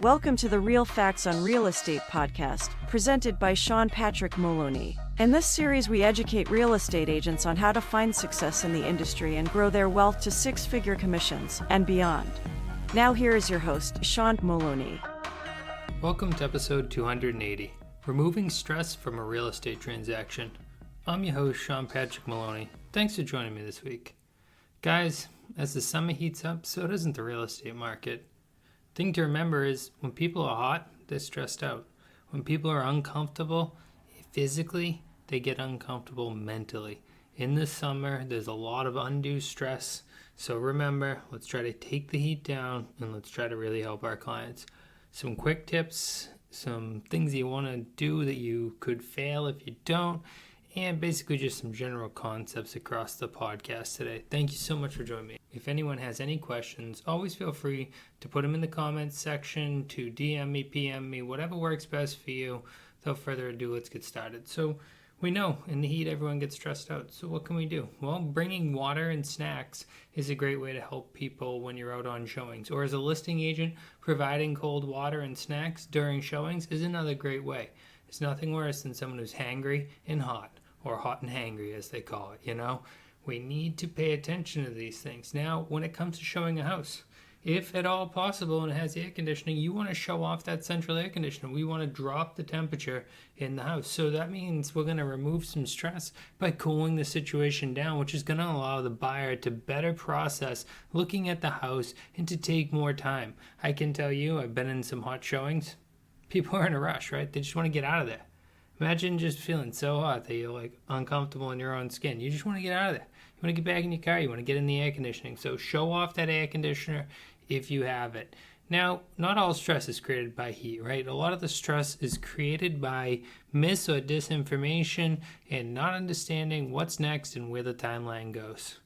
Welcome to the Real Facts on Real Estate podcast, presented by Sean Patrick Moloney. In this series, we educate real estate agents on how to find success in the industry and grow their wealth to six-figure commissions and beyond. Now here is your host, Sean Moloney. Welcome to episode 280, Removing Stress from a Real Estate Transaction. I'm your host, Sean Patrick Moloney. Thanks for joining me this week. Guys, as the summer heats up, so doesn't the real estate market. Thing to remember is when people are hot, they're stressed out. When people are uncomfortable physically, they get uncomfortable mentally. In the summer, there's a lot of undue stress. So remember, let's try to take the heat down and let's try to really help our clients. Some quick tips, some things you want to do that you could fail if you don't, and basically just some general concepts across the podcast today. Thank you so much for joining me. If anyone has any questions, always feel free to put them in the comments section, to DM me, PM me, whatever works best for you. Without further ado, let's get started. So we know in the heat, everyone gets stressed out. So what can we do? Well, bringing water and snacks is a great way to help people when you're out on showings. Or as a listing agent, providing cold water and snacks during showings is another great way. There's nothing worse than someone who's hangry and hot, or hot and hangry as they call it, you know? We need to pay attention to these things. Now, when it comes to showing a house, if at all possible and it has air conditioning, you want to show off that central air conditioner. We want to drop the temperature in the house. So that means we're going to remove some stress by cooling the situation down, which is going to allow the buyer to better process looking at the house and to take more time. I can tell you, I've been in some hot showings. People are in a rush, right? They just want to get out of there. Imagine just feeling so hot that you're like uncomfortable in your own skin. You just want to get out of there. You want to get back in your car. You want to get in the air conditioning. So show off that air conditioner if you have it. Now, not all stress is created by heat, right? A lot of the stress is created by mis or disinformation and not understanding what's next and where the timeline goes.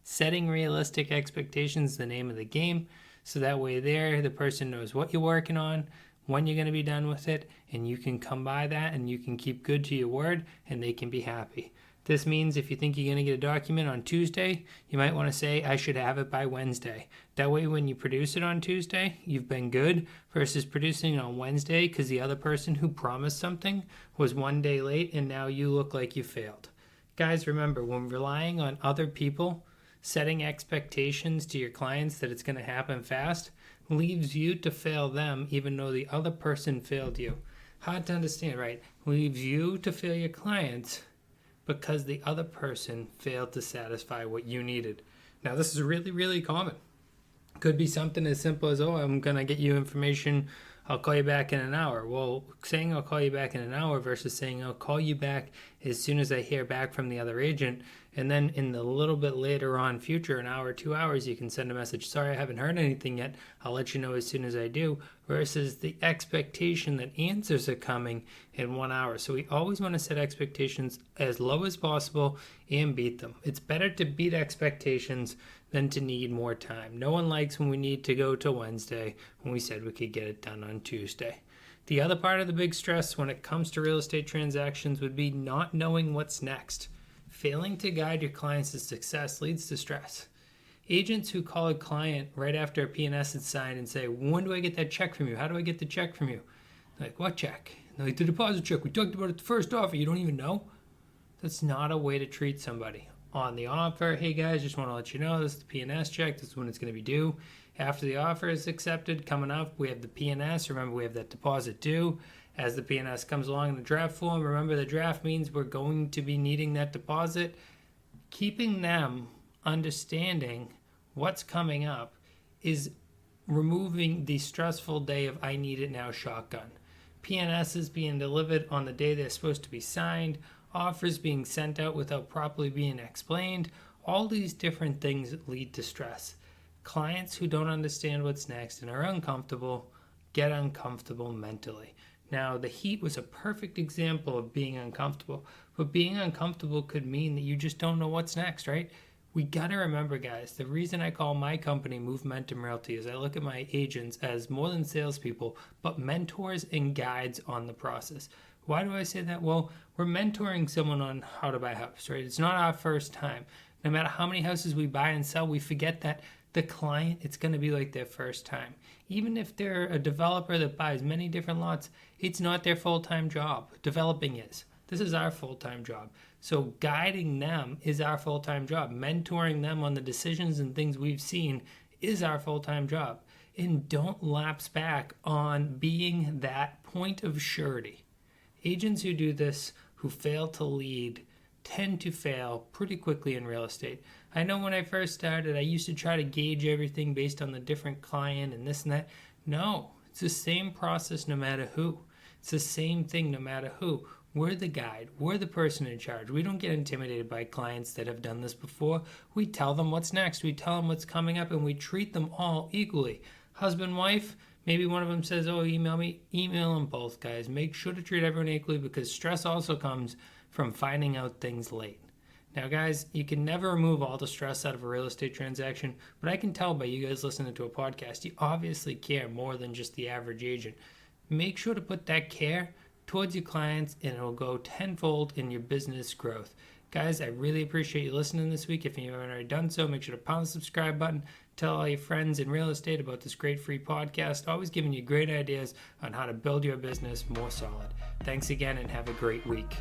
Setting realistic expectations is the name of the game. So that way the person knows what you're working on, when you're going to be done with it, and you can come by that and you can keep good to your word and they can be happy. This means if you think you're going to get a document on Tuesday, you might want to say, I should have it by Wednesday. That way when you produce it on Tuesday, you've been good versus producing it on Wednesday because the other person who promised something was one day late and now you look like you failed. Guys, remember, when relying on other people, setting expectations to your clients that it's going to happen fast, leaves you to fail them even though the other person failed you. Hard to understand, right? Leaves you to fail your clients because the other person failed to satisfy what you needed. Now, this is really, really common. Could be something as simple as, I'm going to get you information, I'll call you back in an hour. Well, saying I'll call you back in an hour versus saying I'll call you back as soon as I hear back from the other agent. And then in the little bit later on future, an hour, 2 hours, you can send a message, sorry, I haven't heard anything yet. I'll let you know as soon as I do. Versus the expectation that answers are coming in 1 hour. So we always want to set expectations as low as possible and beat them. It's better to beat expectations than to need more time. No one likes when we need to go to Wednesday when we said we could get it done on Tuesday. The other part of the big stress when it comes to real estate transactions would be not knowing what's next. Failing to guide your clients to success leads to stress. Agents who call a client right after a P&S is signed and say, when do I get that check from you? How do I get the check from you? They're like, what check? They're like, the deposit check. We talked about it the first offer. You don't even know? That's not a way to treat somebody. On the offer, hey guys, just want to let you know this is the P&S check. This is when it's going to be due. After the offer is accepted, coming up, we have the P&S. Remember, we have that deposit due. As the P&S comes along in the draft form, remember the draft means we're going to be needing that deposit. Keeping them understanding what's coming up is removing the stressful day of I need it now shotgun. P&S is being delivered on the day they're supposed to be signed, offers being sent out without properly being explained. All these different things lead to stress. Clients who don't understand what's next and are uncomfortable get uncomfortable mentally. Now, the heat was a perfect example of being uncomfortable, but being uncomfortable could mean that you just don't know what's next, right? We got to remember, guys, the reason I call my company Movementum Realty is I look at my agents as more than salespeople, but mentors and guides on the process. Why do I say that? Well, we're mentoring someone on how to buy a house, right? It's not our first time. No matter how many houses we buy and sell, we forget that The client, it's going to be like their first time. Even if they're a developer that buys many different lots, it's not their full-time job. Developing is. This is our full-time job. So guiding them is our full-time job. Mentoring them on the decisions and things we've seen is our full-time job. And don't lapse back on being that point of surety. Agents who do this, who fail to lead, tend to fail pretty quickly in real estate. I know when I first started, I used to try to gauge everything based on the different client and this and that. No, it's the same process no matter who. It's the same thing no matter who. We're the guide. We're the person in charge. We don't get intimidated by clients that have done this before. We tell them what's next. We tell them what's coming up, and we treat them all equally. Husband, wife, maybe one of them says, oh, email me. Email them both, guys. Make sure to treat everyone equally, because stress also comes from finding out things late. Now, guys, you can never remove all the stress out of a real estate transaction, but I can tell by you guys listening to a podcast, you obviously care more than just the average agent. Make sure to put that care towards your clients, and it'll go tenfold in your business growth. Guys, I really appreciate you listening this week. If you haven't already done so, make sure to pound the subscribe button. Tell all your friends in real estate about this great free podcast, always giving you great ideas on how to build your business more solid. Thanks again, and have a great week.